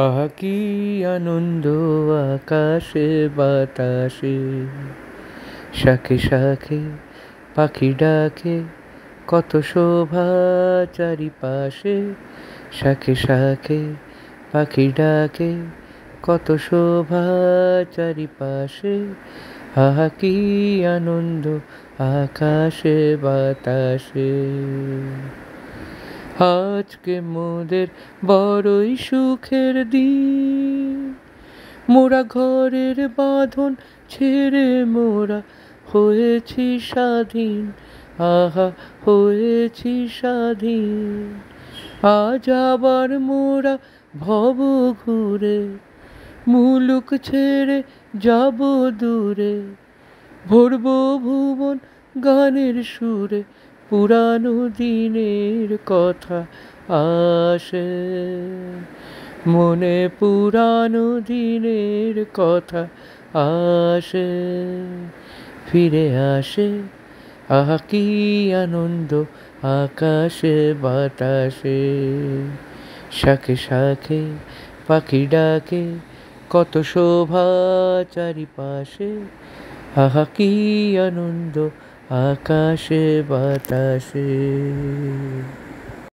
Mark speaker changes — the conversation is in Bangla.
Speaker 1: আহা কি আনন্দ আকাশে বাতাসে, শাখে শাখে পাখি ডাকে, কত শোভা চারিপাশে। শাখে শাখে পাখি ডাকে, কত শোভা চারিপাশে। আহা কি আনন্দ আকাশে বাতাসে। আজকে মোদের বড়ই সুখের দিন, মোরা ঘরের বাঁধন ছেড়ে মোরা হয়েছি স্বাধীন। আহা হয়েছি স্বাধীন। আজ আবার মোরা ভব ঘুরে, মুলুক ছেড়ে যাব দূরে। ভরব ভুবন গানের সুরে, পুরানো দিনের কথা আসে মনে, পুরানো দিনের কথা আসে, ফিরে আসে। আহা কি আনন্দ আকাশে বাতাসে, শাখে শাখে পাখি ডাকে, কত শোভা চারিপাশে। আহা কি আনন্দ আকাশে বাতাসে।